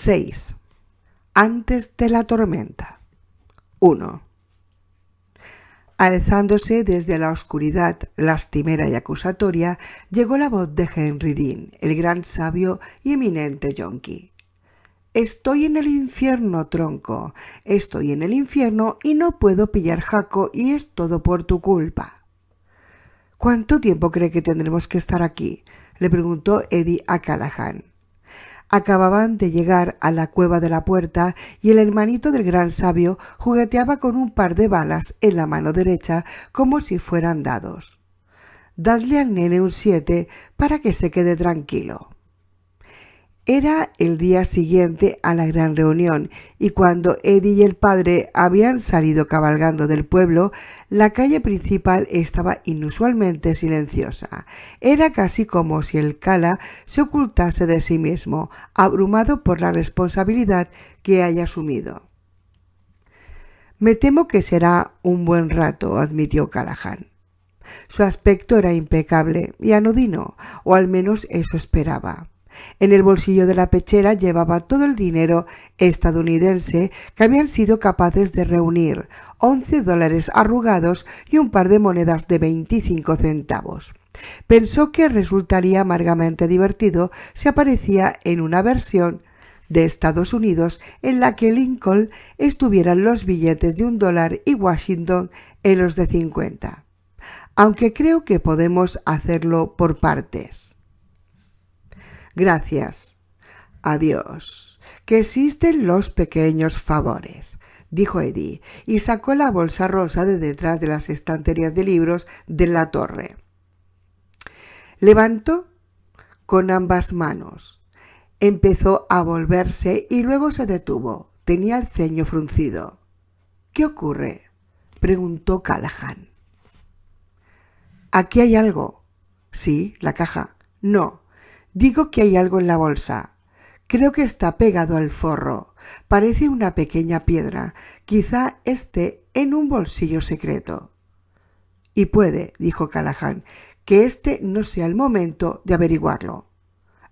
6. Antes de la tormenta. 1. Alzándose desde la oscuridad lastimera y acusatoria, llegó la voz de Henry Dean, el gran sabio y eminente yonki. Estoy en el infierno, tronco. Estoy en el infierno y no puedo pillar jaco y es todo por tu culpa. ¿Cuánto tiempo cree que tendremos que estar aquí?, le preguntó Eddie a Callahan. Acababan de llegar a la cueva de la puerta y el hermanito del gran sabio jugueteaba con un par de balas en la mano derecha como si fueran dados. Dadle al nene un 7 para que se quede tranquilo. Era el día siguiente a la gran reunión y cuando Eddie y el padre habían salido cabalgando del pueblo, la calle principal estaba inusualmente silenciosa. Era casi como si el Cala se ocultase de sí mismo, abrumado por la responsabilidad que haya asumido. «Me temo que será un buen rato», admitió Callahan. Su aspecto era impecable y anodino, o al menos eso esperaba. En el bolsillo de la pechera llevaba todo el dinero estadounidense que habían sido capaces de reunir, $11 arrugados y un par de monedas de 25 centavos. Pensó que resultaría amargamente divertido si aparecía en una versión de Estados Unidos en la que Lincoln estuvieran los billetes de $1 y Washington en los de 50. Aunque creo que podemos hacerlo por partes. Gracias. Adiós. Que existen los pequeños favores, dijo Eddie, y sacó la bolsa rosa de detrás de las estanterías de libros de la torre. Levantó con ambas manos. Empezó a volverse y luego se detuvo. Tenía el ceño fruncido. ¿Qué ocurre?, preguntó Callahan. ¿Aquí hay algo? Sí, la caja. No. Digo que hay algo en la bolsa. Creo que está pegado al forro. Parece una pequeña piedra. Quizá esté en un bolsillo secreto. Y puede, dijo Callahan, que este no sea el momento de averiguarlo.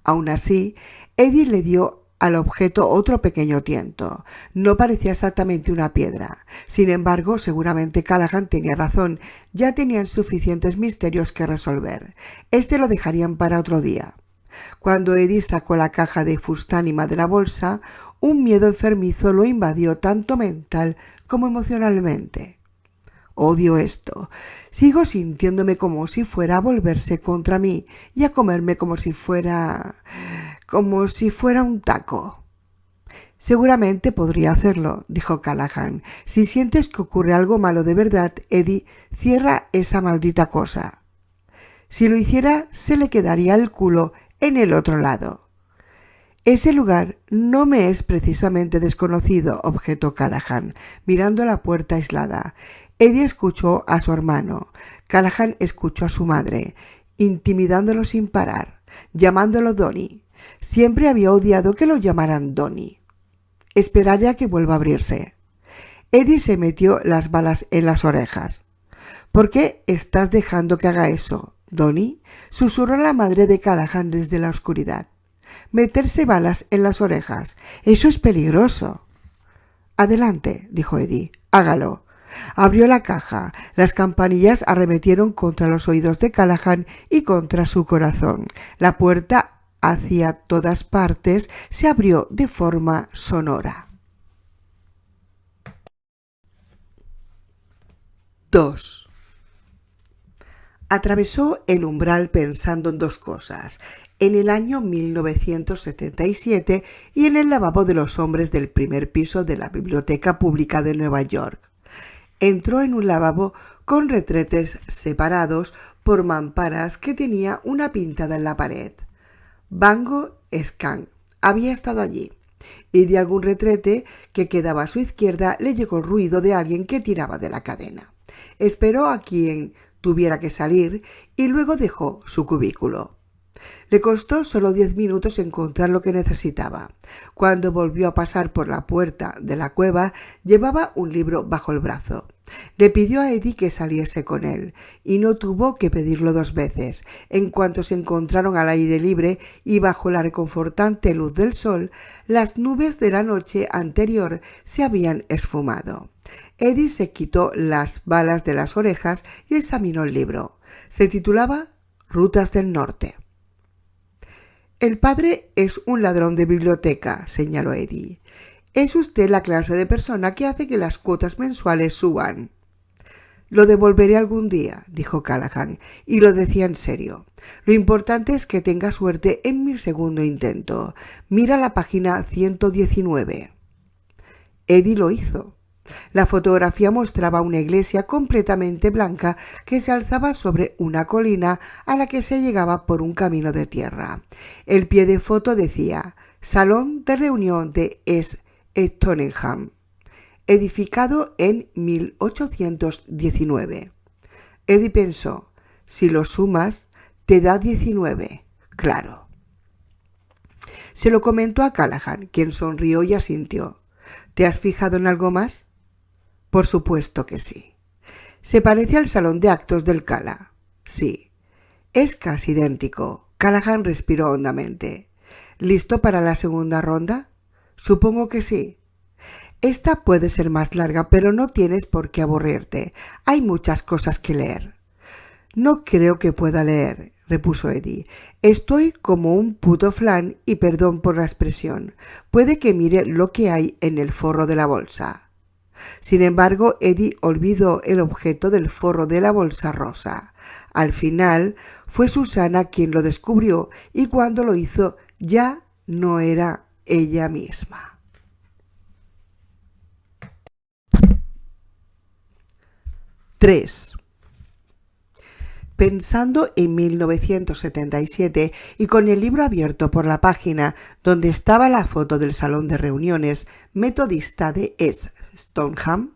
Aún así, Eddie le dio al objeto otro pequeño tiento. No parecía exactamente una piedra. Sin embargo, seguramente Callahan tenía razón. Ya tenían suficientes misterios que resolver. Este lo dejarían para otro día. Cuando Eddie sacó la caja de fustánima de la bolsa, un miedo enfermizo lo invadió tanto mental como emocionalmente. Odio esto. Sigo sintiéndome como si fuera a volverse contra mí y a comerme como si fuera un taco. Seguramente podría hacerlo, dijo Callahan. Si sientes que ocurre algo malo de verdad, Eddie, cierra esa maldita cosa. Si lo hiciera, se le quedaría el culo en el otro lado. Ese lugar no me es precisamente desconocido, objetó Callahan, mirando la puerta aislada. Eddie escuchó a su hermano. Callahan escuchó a su madre, intimidándolo sin parar, llamándolo Donnie. Siempre había odiado que lo llamaran Donnie. Esperaré a que vuelva a abrirse. Eddie se metió las balas en las orejas. ¿Por qué estás dejando que haga eso, Donnie?, susurró la madre de Callahan desde la oscuridad. Meterse balas en las orejas. Eso es peligroso. Adelante, dijo Eddie. Hágalo. Abrió la caja. Las campanillas arremetieron contra los oídos de Callahan y contra su corazón. La puerta hacia todas partes se abrió de forma sonora. 2. Atravesó el umbral pensando en dos cosas, en el año 1977 y en el lavabo de los hombres del primer piso de la Biblioteca Pública de Nueva York. Entró en un lavabo con retretes separados por mamparas que tenía una pintada en la pared. Bango Scan había estado allí, y de algún retrete que quedaba a su izquierda le llegó el ruido de alguien que tiraba de la cadena. Esperó a quien tuviera que salir y luego dejó su cubículo. Le costó solo 10 minutos encontrar lo que necesitaba. Cuando volvió a pasar por la puerta de la cueva, llevaba un libro bajo el brazo. Le pidió a Eddie que saliese con él, y no tuvo que pedirlo 2 veces. En cuanto se encontraron al aire libre y bajo la reconfortante luz del sol, las nubes de la noche anterior se habían esfumado. Eddie se quitó las balas de las orejas y examinó el libro. Se titulaba Rutas del Norte. «El padre es un ladrón de biblioteca», señaló Eddie. «Es usted la clase de persona que hace que las cuotas mensuales suban». «Lo devolveré algún día», dijo Callahan, y lo decía en serio. «Lo importante es que tenga suerte en mi segundo intento. Mira la página 119». Eddie lo hizo. La fotografía mostraba una iglesia completamente blanca que se alzaba sobre una colina a la que se llegaba por un camino de tierra. El pie de foto decía «Salón de reunión de Stoneham, edificado en 1819». Eddie pensó, si lo sumas, te da 19. Claro. Se lo comentó a Callahan, quien sonrió y asintió. ¿Te has fijado en algo más? Por supuesto que sí. ¿Se parece al salón de actos del Cala? Sí. Es casi idéntico. Callahan respiró hondamente. ¿Listo para la segunda ronda? Supongo que sí. Esta puede ser más larga, pero no tienes por qué aburrirte. Hay muchas cosas que leer. No creo que pueda leer, repuso Eddie. Estoy como un puto flan y perdón por la expresión. Puede que mire lo que hay en el forro de la bolsa. Sin embargo, Eddie olvidó el objeto del forro de la bolsa rosa. Al final, fue Susana quien lo descubrió y cuando lo hizo ya no era ella misma. ¡3! Pensando en 1977 y con el libro abierto por la página donde estaba la foto del salón de reuniones metodista de Stoneham,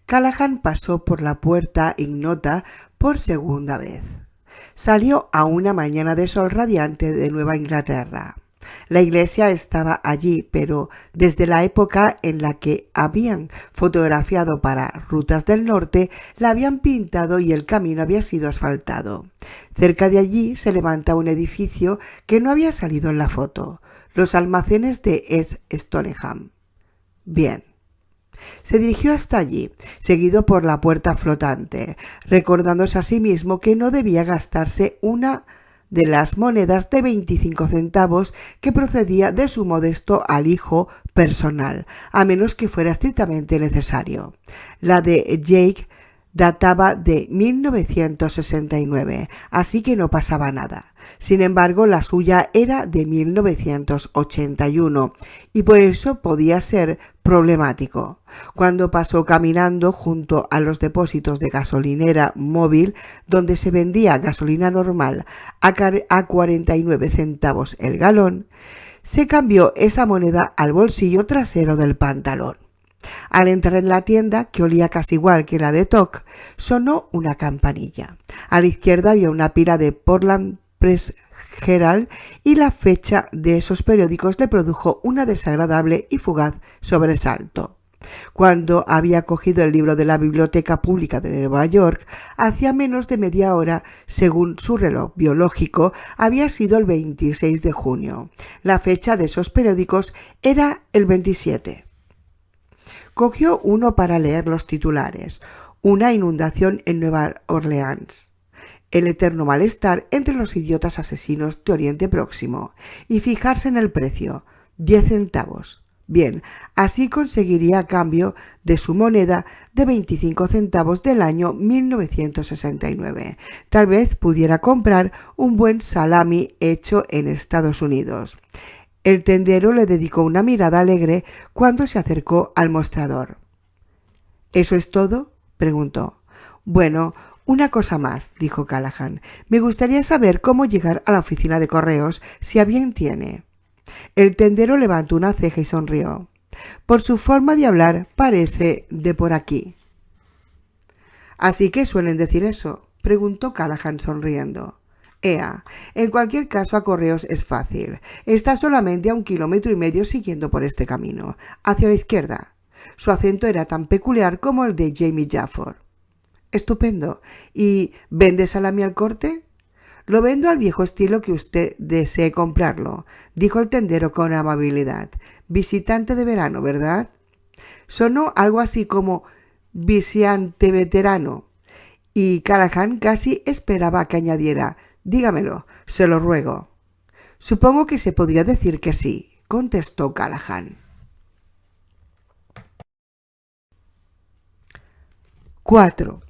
Callahan pasó por la puerta ignota por segunda vez. Salió a una mañana de sol radiante de Nueva Inglaterra. La iglesia estaba allí, pero desde la época en la que habían fotografiado para Rutas del Norte, la habían pintado y el camino había sido asfaltado. Cerca de allí se levanta un edificio que no había salido en la foto, los almacenes de Stoneham. Bien. Se dirigió hasta allí, seguido por la puerta flotante, recordándose a sí mismo que no debía gastarse una de las monedas de 25 centavos que procedía de su modesto alijo personal, a menos que fuera estrictamente necesario. La de Jake databa de 1969, así que no pasaba nada. Sin embargo, la suya era de 1981 y por eso podía ser problemático. Cuando pasó caminando junto a los depósitos de gasolinera móvil donde se vendía gasolina normal a 49 centavos el galón, se cambió esa moneda al bolsillo trasero del pantalón. Al entrar en la tienda, que olía casi igual que la de Toc, sonó una campanilla. A la izquierda había una pila de Portland Press Herald y la fecha de esos periódicos le produjo una desagradable y fugaz sobresalto. Cuando había cogido el libro de la Biblioteca Pública de Nueva York, hacía menos de media hora, según su reloj biológico, había sido el 26 de junio. La fecha de esos periódicos era el 27. Cogió uno para leer los titulares. Una inundación en Nueva Orleans. El eterno malestar entre los idiotas asesinos de Oriente Próximo. Y fijarse en el precio. 10 centavos. Bien, así conseguiría a cambio de su moneda de 25 centavos del año 1969. Tal vez pudiera comprar un buen salami hecho en Estados Unidos. El tendero le dedicó una mirada alegre cuando se acercó al mostrador. ¿Eso es todo?, preguntó. Bueno, una cosa más, dijo Callahan. Me gustaría saber cómo llegar a la oficina de correos, si a bien tiene. El tendero levantó una ceja y sonrió. Por su forma de hablar, parece de por aquí. ¿Así que suelen decir eso?, preguntó Callahan sonriendo. Ea, en cualquier caso a Correos es fácil. Está solamente a 1,5 kilómetros siguiendo por este camino, hacia la izquierda. Su acento era tan peculiar como el de Jamie Jafford. Estupendo. ¿Y vende salami al corte? Lo vendo al viejo estilo que usted desee comprarlo, dijo el tendero con amabilidad. Visitante de verano, ¿verdad? Sonó algo así como visitante veterano, y Callahan casi esperaba que añadiera: dígamelo, se lo ruego. Supongo que se podría decir que sí, contestó Callahan. 4.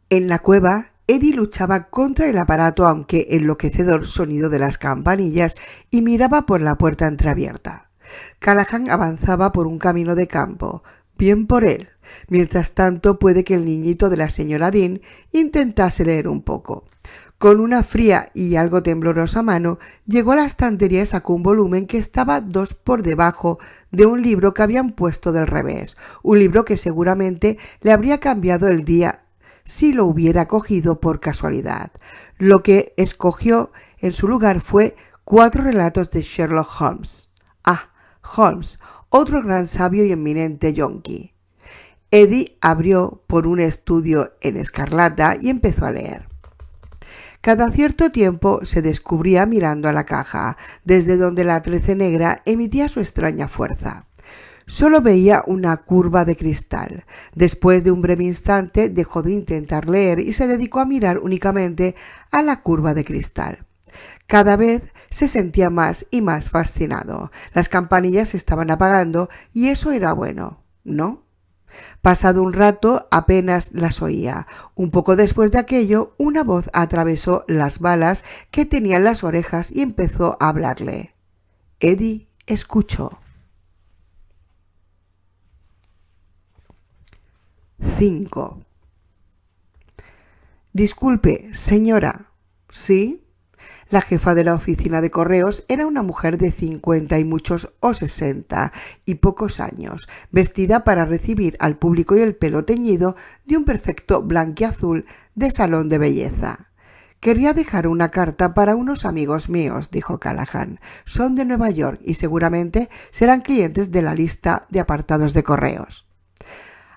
En la cueva, Eddie luchaba contra el aparato aunque enloquecedor sonido de las campanillas y miraba por la puerta entreabierta. Callahan avanzaba por un camino de campo. Bien por él. Mientras tanto, puede que el niñito de la señora Dean intentase leer un poco. Con una fría y algo temblorosa mano, llegó a la estantería y sacó un volumen que estaba 2 por debajo de un libro que habían puesto del revés, un libro que seguramente le habría cambiado el día si lo hubiera cogido por casualidad. Lo que escogió en su lugar fue 4 relatos de Sherlock Holmes. Ah, Holmes, otro gran sabio y eminente yonki. Eddie abrió por un estudio en escarlata y empezó a leer. Cada cierto tiempo se descubría mirando a la caja, desde donde la trece negra emitía su extraña fuerza. Solo veía una curva de cristal. Después de un breve instante dejó de intentar leer y se dedicó a mirar únicamente a la curva de cristal. Cada vez se sentía más y más fascinado. Las campanillas se estaban apagando y eso era bueno, ¿no? Pasado un rato apenas las oía. Un poco después de aquello, una voz atravesó las balas que tenía en las orejas y empezó a hablarle. Eddie escuchó. 5. Disculpe, señora. ¿Sí? La jefa de la oficina de correos era una mujer de 50 y muchos o 60 y pocos años, vestida para recibir al público y el pelo teñido de un perfecto blanquiazul de salón de belleza. Querría dejar una carta para unos amigos míos, dijo Callahan. Son de Nueva York y seguramente serán clientes de la lista de apartados de correos.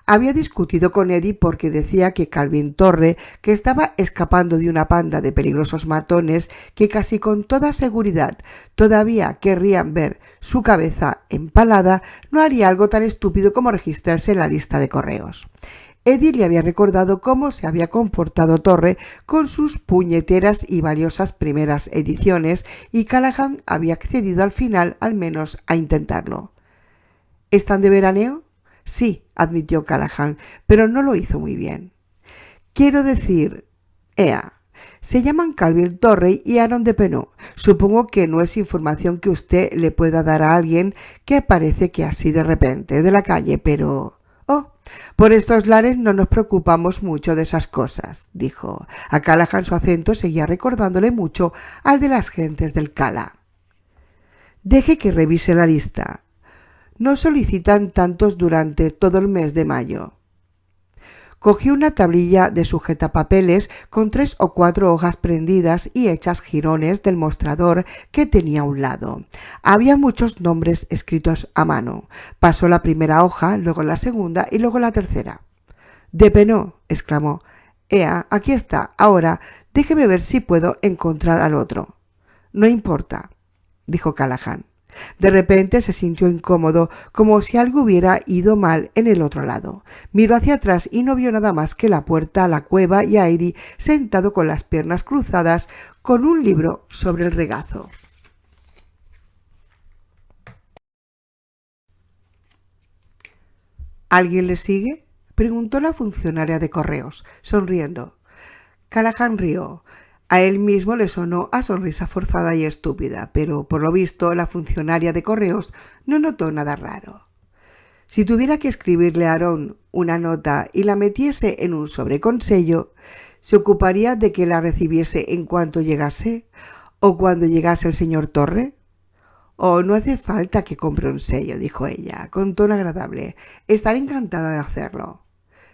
Había discutido con Eddie porque decía que Calvin Torre, que estaba escapando de una panda de peligrosos matones que casi con toda seguridad todavía querrían ver su cabeza empalada, no haría algo tan estúpido como registrarse en la lista de correos. Eddie le había recordado cómo se había comportado Torre con sus puñeteras y valiosas primeras ediciones y Callahan había accedido al final al menos a intentarlo. ¿Están de veraneo? Sí, admitió Callahan, pero no lo hizo muy bien. Quiero decir, se llaman Calvin Torrey y Aaron de Penot. Supongo que no es información que usted le pueda dar a alguien que parece que así de repente, de la calle, pero... Oh, por estos lares no nos preocupamos mucho de esas cosas, dijo. A Callahan su acento seguía recordándole mucho al de las gentes del Cala. Deje que revise la lista. No solicitan tantos durante todo el mes de mayo. Cogió una tablilla de sujetapapeles con 3 o 4 hojas prendidas y hechas jirones del mostrador que tenía a un lado. Había muchos nombres escritos a mano. Pasó la primera hoja, luego la segunda y luego la tercera. «De Penot», exclamó. Aquí está. Ahora déjeme ver si puedo encontrar al otro. «No importa», dijo Callahan. De repente se sintió incómodo, como si algo hubiera ido mal en el otro lado. Miró hacia atrás y no vio nada más que la puerta a la cueva y a Eddie sentado con las piernas cruzadas con un libro sobre el regazo. ¿Alguien le sigue?, preguntó la funcionaria de correos, sonriendo. Callahan rió. A él mismo le sonó a sonrisa forzada y estúpida, pero por lo visto la funcionaria de correos no notó nada raro. Si tuviera que escribirle a Aaron una nota y la metiese en un sobre con sello, ¿se ocuparía de que la recibiese en cuanto llegase o cuando llegase el señor Torre? «Oh, no hace falta que compre un sello», dijo ella, con tono agradable. «Estaré encantada de hacerlo».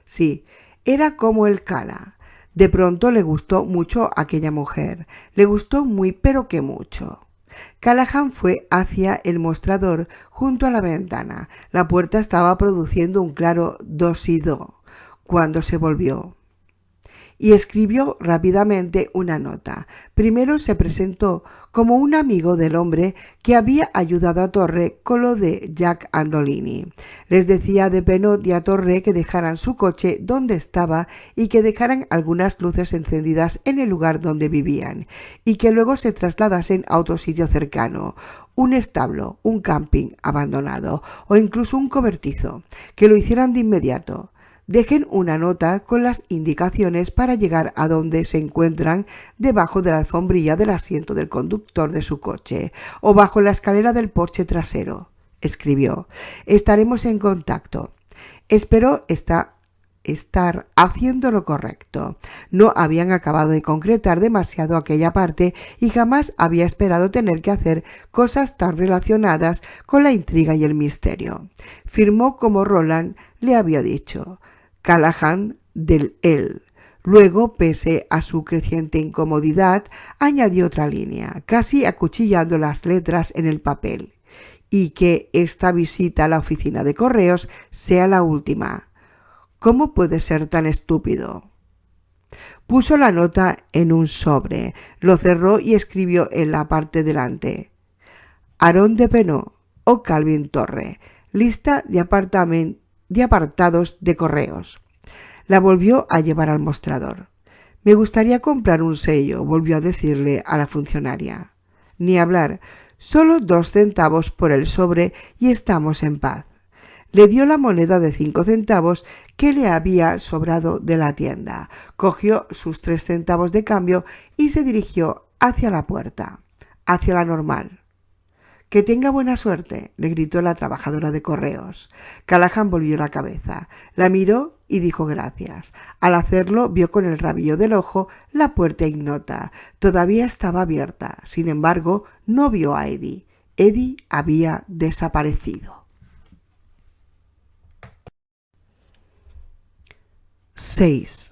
Sí, era como el Cala. De pronto le gustó mucho aquella mujer. Le gustó muy pero que mucho. Callahan fue hacia el mostrador junto a la ventana. La puerta estaba produciendo un claro do si do cuando se volvió y escribió rápidamente una nota. Primero se presentó como un amigo del hombre que había ayudado a Torre con lo de Jack Andolini. Les decía de Penot y a Torre que dejaran su coche donde estaba y que dejaran algunas luces encendidas en el lugar donde vivían y que luego se trasladasen a otro sitio cercano, un establo, un camping abandonado o incluso un cobertizo, que lo hicieran de inmediato. Dejen una nota con las indicaciones para llegar a donde se encuentran debajo de la alfombrilla del asiento del conductor de su coche o bajo la escalera del porche trasero. Escribió: estaremos en contacto. Espero estar haciendo lo correcto. No habían acabado de concretar demasiado aquella parte y jamás había esperado tener que hacer cosas tan relacionadas con la intriga y el misterio. Firmó como Roland le había dicho. Callahan del él. Luego, pese a su creciente incomodidad, añadió otra línea, casi acuchillando las letras en el papel. Y que esta visita a la oficina de correos sea la última. ¿Cómo puede ser tan estúpido? Puso la nota en un sobre, lo cerró y escribió en la parte delante: Aaron de Penot o Calvin Torre, lista de apartados de correos. La volvió a llevar al mostrador. Me gustaría comprar un sello, volvió a decirle a la funcionaria. Ni hablar, solo 2 centavos por el sobre y estamos en paz. Le dio la moneda de 5 centavos que le había sobrado de la tienda, cogió sus 3 centavos de cambio y se dirigió hacia la puerta, hacia la normal. Que tenga buena suerte, le gritó la trabajadora de correos. Callahan volvió la cabeza, la miró y dijo gracias. Al hacerlo vio con el rabillo del ojo la puerta ignota. Todavía estaba abierta. Sin embargo, no vio a Eddie. Eddie había desaparecido. 6.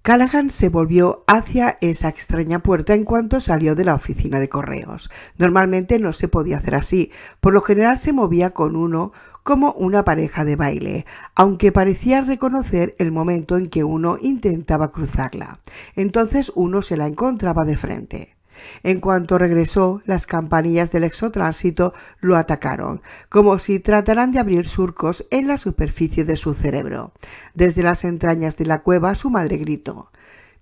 Callahan se volvió hacia esa extraña puerta en cuanto salió de la oficina de correos. Normalmente no se podía hacer así. Por lo general se movía con uno como una pareja de baile, aunque parecía reconocer el momento en que uno intentaba cruzarla. Entonces uno se la encontraba de frente. En cuanto regresó, las campanillas del exotránsito lo atacaron, como si trataran de abrir surcos en la superficie de su cerebro. Desde las entrañas de la cueva su madre gritó: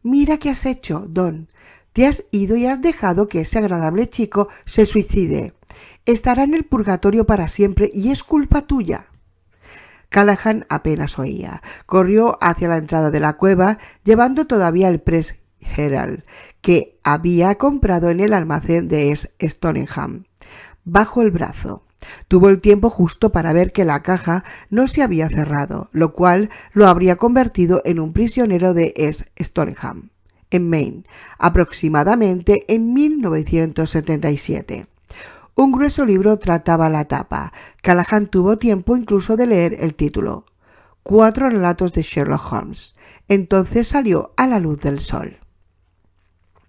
«Mira qué has hecho, Don. Te has ido y has dejado que ese agradable chico se suicide. Estará en el purgatorio para siempre y es culpa tuya». Callahan apenas oía. Corrió hacia la entrada de la cueva, llevando todavía el Press Herald que había comprado en el almacén de Stoneham bajo el brazo. Tuvo el tiempo justo para ver que la caja no se había cerrado, lo cual lo habría convertido en un prisionero de Stoneham, en Maine, aproximadamente en 1977. Un grueso libro trataba la tapa. Callahan tuvo tiempo incluso de leer el título: 4 relatos de Sherlock Holmes. Entonces salió a la luz del sol.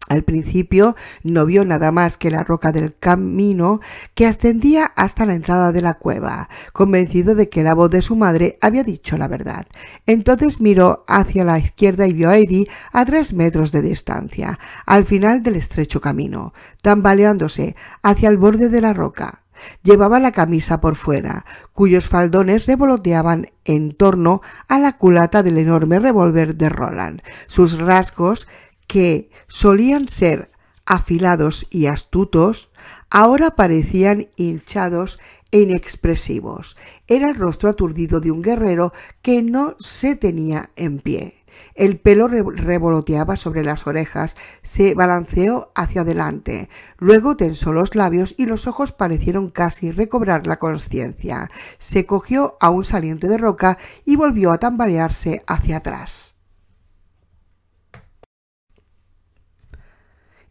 Al principio no vio nada más que la roca del camino que ascendía hasta la entrada de la cueva, convencido de que la voz de su madre había dicho la verdad. Entonces miró hacia la izquierda y vio a Eddie a 3 metros de distancia, al final del estrecho camino, tambaleándose hacia el borde de la roca. Llevaba la camisa por fuera, cuyos faldones revoloteaban en torno a la culata del enorme revólver de Roland. Sus rasgos, que solían ser afilados y astutos, ahora parecían hinchados e inexpresivos. Era el rostro aturdido de un guerrero que no se tenía en pie. El pelo revoloteaba sobre las orejas, se balanceó hacia adelante, luego tensó los labios y los ojos parecieron casi recobrar la consciencia. Se cogió a un saliente de roca y volvió a tambalearse hacia atrás.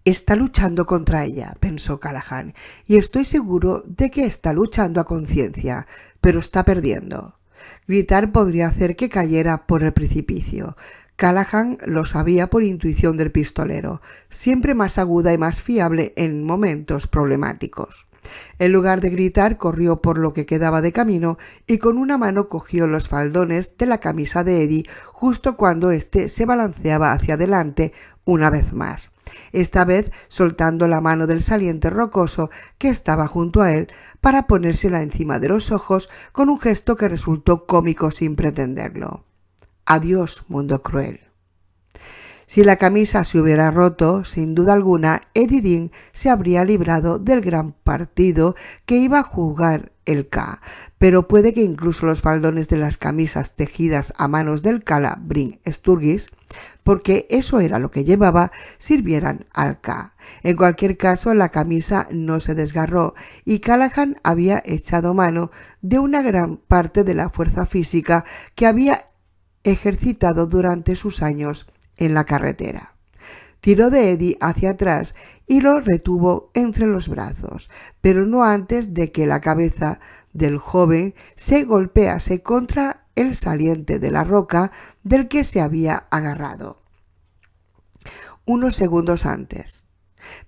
Está luchando contra ella, pensó Callahan, y estoy seguro de que está luchando a conciencia, pero está perdiendo. Gritar podría hacer que cayera por el precipicio. Callahan lo sabía por intuición del pistolero, siempre más aguda y más fiable en momentos problemáticos. En lugar de gritar, corrió por lo que quedaba de camino y con una mano cogió los faldones de la camisa de Eddie justo cuando éste se balanceaba hacia adelante una vez más, esta vez soltando la mano del saliente rocoso que estaba junto a él para ponérsela encima de los ojos con un gesto que resultó cómico sin pretenderlo. Adiós, mundo cruel. Si la camisa se hubiera roto, sin duda alguna, Eddie Dean se habría librado del gran partido que iba a jugar el K, pero puede que incluso los faldones de las camisas tejidas a manos del Kala Bryn Sturgis, porque eso era lo que llevaba, sirvieran al K. En cualquier caso, la camisa no se desgarró y Callahan había echado mano de una gran parte de la fuerza física que había ejercitado durante sus años en la carretera. Tiró de Eddie hacia atrás y lo retuvo entre los brazos, pero no antes de que la cabeza del joven se golpease contra el saliente de la roca del que se había agarrado. Unos segundos antes.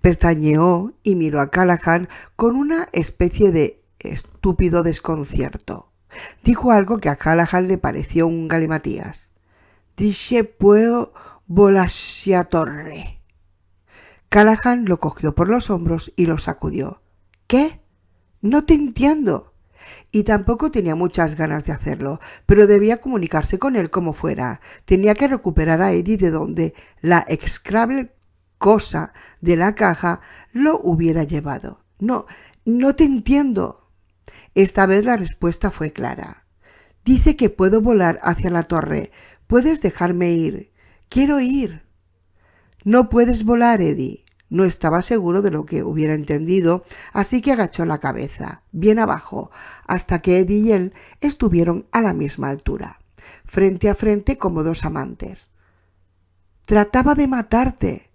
Pestañeó y miró a Callahan con una especie de estúpido desconcierto. Dijo algo que a Callahan le pareció un galimatías. «Dice puedo volar hacia torre». Callahan lo cogió por los hombros y lo sacudió. «¿Qué? No te entiendo». Y tampoco tenía muchas ganas de hacerlo, pero debía comunicarse con él como fuera. Tenía que recuperar a Eddie de donde la execrable cosa de la caja lo hubiera llevado. No te entiendo». Esta vez la respuesta fue clara. «Dice que puedo volar hacia la torre. ¿Puedes dejarme ir? Quiero ir». «No puedes volar, Eddie». No estaba seguro de lo que hubiera entendido, así que agachó la cabeza, bien abajo, hasta que Eddie y él estuvieron a la misma altura, frente a frente como dos amantes. «Trataba de matarte».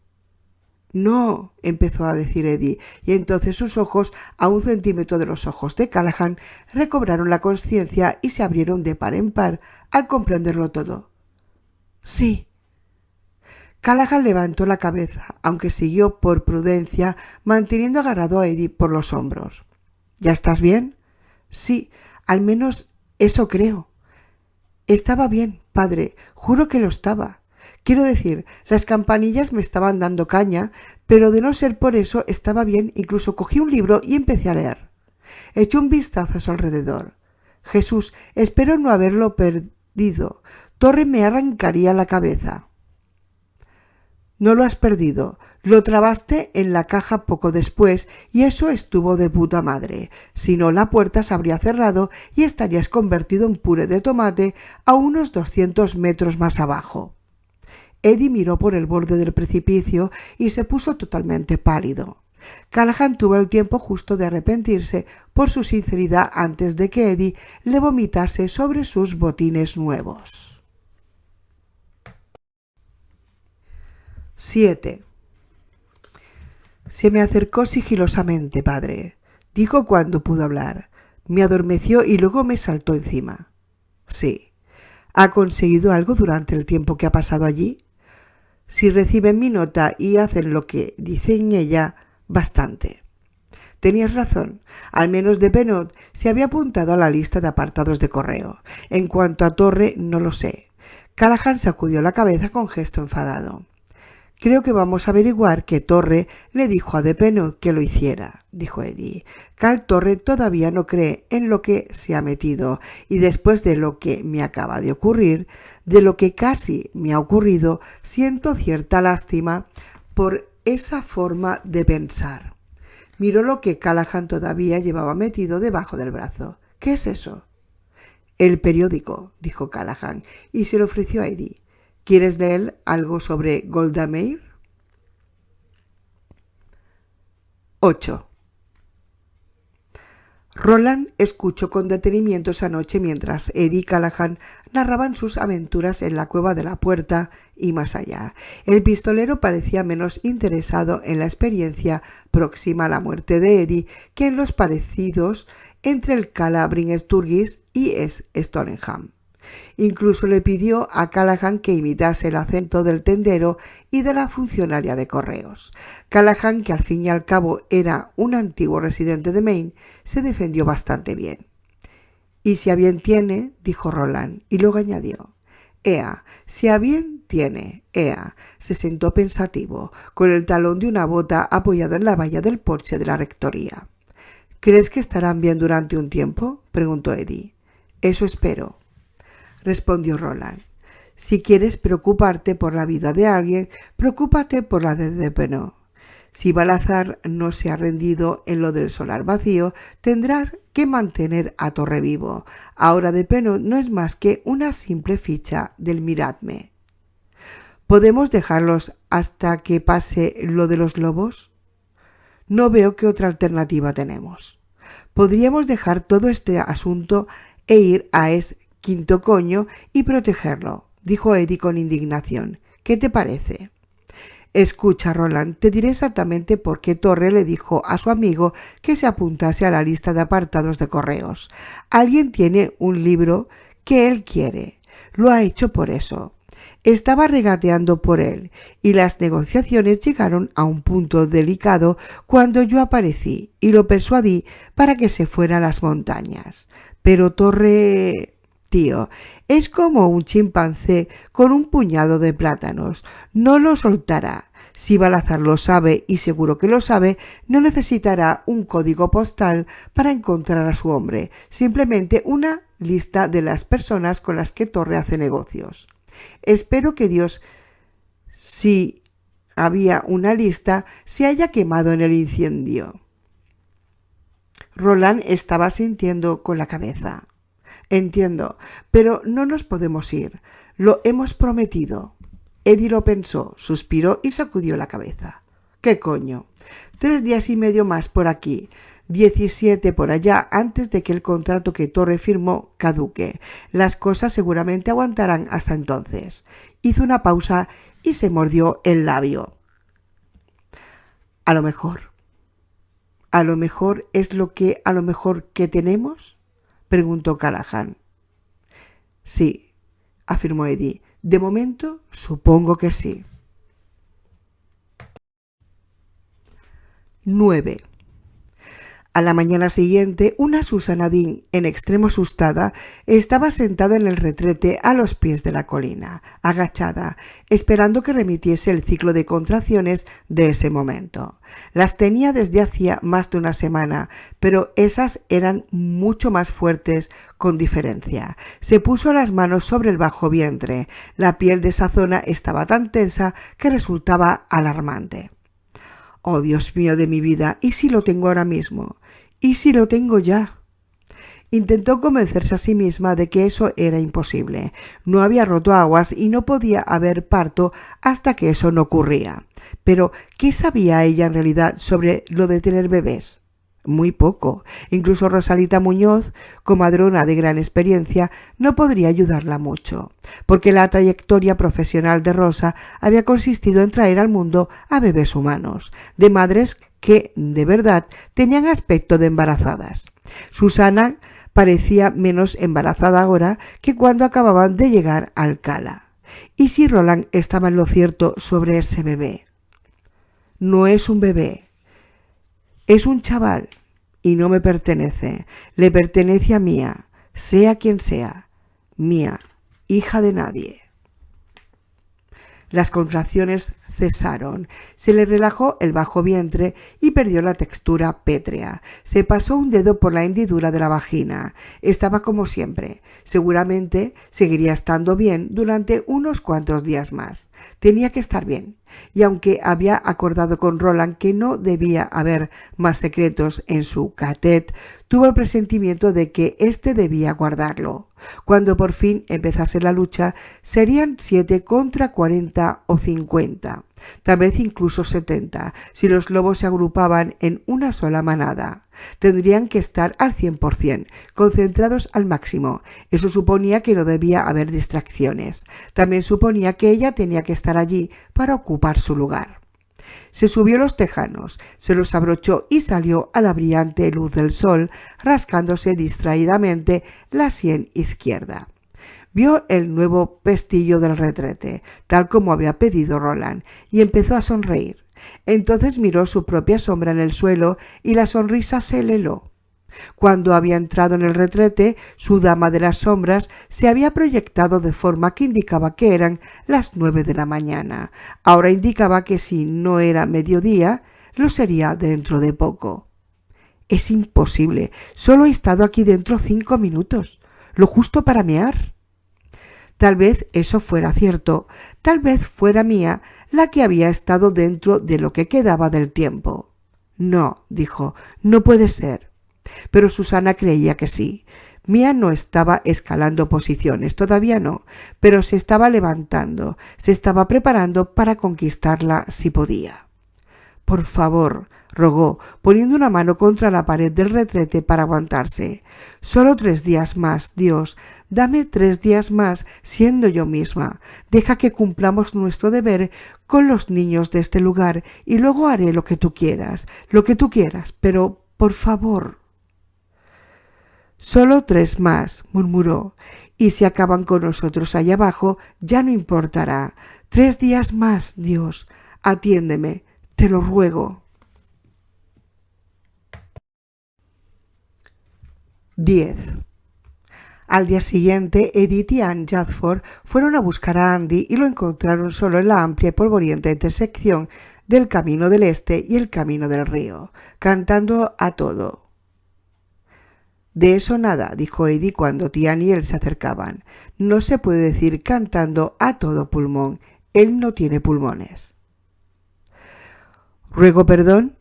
«No», empezó a decir Eddie, y entonces sus ojos, a 1 centímetro de los ojos de Callahan, recobraron la conciencia y se abrieron de par en par al comprenderlo todo. «Sí». Callahan levantó la cabeza, aunque siguió por prudencia manteniendo agarrado a Eddie por los hombros. «¿Ya estás bien?» «Sí, al menos eso creo». «Estaba bien, padre, juro que lo estaba. Quiero decir, las campanillas me estaban dando caña, pero de no ser por eso estaba bien. Incluso cogí un libro y empecé a leer. Echó un vistazo a su alrededor. Jesús, espero no haberlo perdido. Torre me arrancaría la cabeza». «No lo has perdido. Lo trabaste en la caja poco después y eso estuvo de puta madre. Si no, la puerta se habría cerrado y estarías convertido en puré de tomate a unos 200 metros más abajo». Eddie miró por el borde del precipicio y se puso totalmente pálido. Callahan tuvo el tiempo justo de arrepentirse por su sinceridad antes de que Eddie le vomitase sobre sus botines nuevos. 7. «Se me acercó sigilosamente, padre», dijo cuando pudo hablar. «Me adormeció y luego me saltó encima». «Sí. ¿Ha conseguido algo durante el tiempo que ha pasado allí?» «Si reciben mi nota y hacen lo que dice en ella, bastante». Tenías razón. Al menos de Penot se había apuntado a la lista de apartados de correo. En cuanto a Torre, no lo sé. Callahan sacudió la cabeza con gesto enfadado. «Creo que vamos a averiguar qué Torre le dijo a de Penot que lo hiciera», dijo Eddie. «Cal Torre todavía no cree en lo que se ha metido, y después de lo que me acaba de ocurrir, de lo que casi me ha ocurrido, siento cierta lástima por esa forma de pensar». Miró lo que Callahan todavía llevaba metido debajo del brazo. «¿Qué es eso?» «El periódico», dijo Callahan, y se lo ofreció a Eddie. «¿Quieres leer algo sobre Golda Meir?» 8. Roland escuchó con detenimiento esa noche mientras Eddie y Callahan narraban sus aventuras en la cueva de la puerta y más allá. El pistolero parecía menos interesado en la experiencia próxima a la muerte de Eddie que en los parecidos entre el Cala Bryn Sturgis y Stoneham. Incluso le pidió a Callahan que imitase el acento del tendero y de la funcionaria de correos. Callahan, que al fin y al cabo era un antiguo residente de Maine, se defendió bastante bien. «Y si a bien tiene», dijo Roland, y luego añadió: «Ea, si a bien tiene, ea». Se sentó pensativo, con el talón de una bota apoyado en la valla del porche de la rectoría. «¿Crees que estarán bien durante un tiempo?», preguntó Eddie. «Eso espero», respondió Roland. «Si quieres preocuparte por la vida de alguien, preocúpate por la de Depeno. Si Balazar no se ha rendido en lo del solar vacío, tendrás que mantener a Torre vivo. Ahora Depeno no es más que una simple ficha del Miradme. ¿Podemos dejarlos hasta que pase lo de los lobos? No veo qué otra alternativa tenemos. Podríamos dejar todo este asunto e ir a Quinto Coño y protegerlo», dijo Eddie con indignación. «¿Qué te parece?» «Escucha, Roland, te diré exactamente por qué Torre le dijo a su amigo que se apuntase a la lista de apartados de correos. Alguien tiene un libro que él quiere. Lo ha hecho por eso. Estaba regateando por él, y las negociaciones llegaron a un punto delicado cuando yo aparecí y lo persuadí para que se fuera a las montañas. Pero Torre... tío, es como un chimpancé con un puñado de plátanos. No lo soltará. Si Balazar lo sabe, y seguro que lo sabe, no necesitará un código postal para encontrar a su hombre, simplemente una lista de las personas con las que Torre hace negocios. Espero que Dios, si había una lista, se haya quemado en el incendio». Roland estaba sintiendo con la cabeza. «Entiendo, pero no nos podemos ir. Lo hemos prometido». Eddie lo pensó, suspiró y sacudió la cabeza. «¿Qué coño? 3 días y medio más por aquí, 17 por allá antes de que el contrato que Torre firmó caduque. Las cosas seguramente aguantarán hasta entonces». Hizo una pausa y se mordió el labio. «A lo mejor es lo que a lo mejor que tenemos», preguntó Callahan. «Sí», afirmó Eddie. «De momento, supongo que sí». 9. A la mañana siguiente, una Susana Dean, en extremo asustada, estaba sentada en el retrete a los pies de la colina, agachada, esperando que remitiese el ciclo de contracciones de ese momento. Las tenía desde hacía más de una semana, pero esas eran mucho más fuertes con diferencia. Se puso las manos sobre el bajo vientre. La piel de esa zona estaba tan tensa que resultaba alarmante. «Oh, Dios mío de mi vida, ¿y si lo tengo ahora mismo? ¿Y si lo tengo ya?». Intentó convencerse a sí misma de que eso era imposible. No había roto aguas y no podía haber parto hasta que eso no ocurría. Pero, ¿qué sabía ella en realidad sobre lo de tener bebés? Muy poco. Incluso Rosalita Muñoz, comadrona de gran experiencia, no podría ayudarla mucho, porque la trayectoria profesional de Rosa había consistido en traer al mundo a bebés humanos, de madres que, de verdad, tenían aspecto de embarazadas. Susana parecía menos embarazada ahora que cuando acababan de llegar a Alcalá. ¿Y si Roland estaba en lo cierto sobre ese bebé? No es un bebé. Es un chaval y no me pertenece. Le pertenece a Mía, sea quien sea. Mía, hija de nadie. Las contracciones cesaron. Se le relajó el bajo vientre y perdió la textura pétrea. Se pasó un dedo por la hendidura de la vagina. Estaba como siempre. Seguramente seguiría estando bien durante unos cuantos días más. Tenía que estar bien. Y aunque había acordado con Roland que no debía haber más secretos en su catet, tuvo el presentimiento de que éste debía guardarlo. Cuando por fin empezase la lucha, serían 7 contra 40 o 50, tal vez incluso 70, si los lobos se agrupaban en una sola manada. Tendrían que estar al 100%, concentrados al máximo. Eso suponía que no debía haber distracciones. También suponía que ella tenía que estar allí para ocupar su lugar. Se subió los tejanos, se los abrochó y salió a la brillante luz del sol, rascándose distraídamente la sien izquierda. Vio el nuevo pestillo del retrete, tal como había pedido Roland, y empezó a sonreír. Entonces miró su propia sombra en el suelo y la sonrisa se le heló. Cuando había entrado en el retrete, su dama de las sombras se había proyectado de forma que indicaba que eran las 9 de la mañana. Ahora indicaba que si no era mediodía, lo sería dentro de poco. Es imposible. Solo he estado aquí dentro 5 minutos. Lo justo para mear. Tal vez eso fuera cierto. Tal vez fuera Mía la que había estado dentro de lo que quedaba del tiempo. No, dijo, no puede ser. Pero Susana creía que sí. Mía no estaba escalando posiciones, todavía no, pero se estaba levantando, se estaba preparando para conquistarla si podía. Por favor, rogó, poniendo una mano contra la pared del retrete para aguantarse. Solo 3 días más, Dios, dame 3 días más siendo yo misma. Deja que cumplamos nuestro deber con los niños de este lugar y luego haré lo que tú quieras, pero por favor. Solo 3 más, murmuró, y si acaban con nosotros allá abajo, ya no importará. 3 días más, Dios, atiéndeme, te lo ruego. 10. Al día siguiente, Edith y Anne Jadford fueron a buscar a Andy y lo encontraron solo en la amplia y polvorienta intersección del Camino del Este y el Camino del Río, cantando a todo. De eso nada, dijo Eddie cuando Tian y él se acercaban. No se puede decir cantando a todo pulmón. Él no tiene pulmones. ¿Ruego perdón?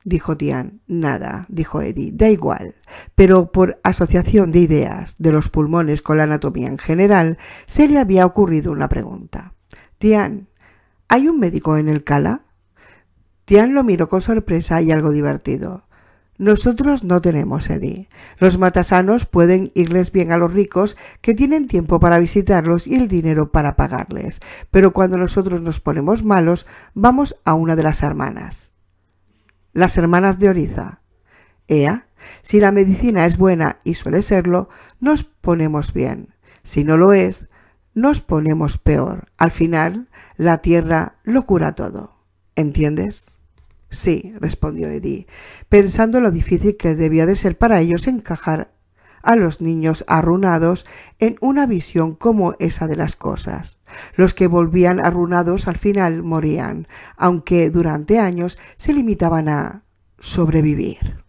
Dijo Tian. Nada, dijo Eddie, da igual. Pero por asociación de ideas de los pulmones con la anatomía en general, se le había ocurrido una pregunta. Tian, ¿hay un médico en el Cala? Tian lo miró con sorpresa y algo divertido. Nosotros no tenemos, Eddie. Los matasanos pueden irles bien a los ricos que tienen tiempo para visitarlos y el dinero para pagarles, pero cuando nosotros nos ponemos malos, vamos a una de las hermanas. Las hermanas de Oriza. Ea, si la medicina es buena y suele serlo, nos ponemos bien. Si no lo es, nos ponemos peor. Al final, la tierra lo cura todo. ¿Entiendes? Sí, respondió Eddie, pensando lo difícil que debía de ser para ellos encajar a los niños arruinados en una visión como esa de las cosas. Los que volvían arruinados al final morían, aunque durante años se limitaban a sobrevivir.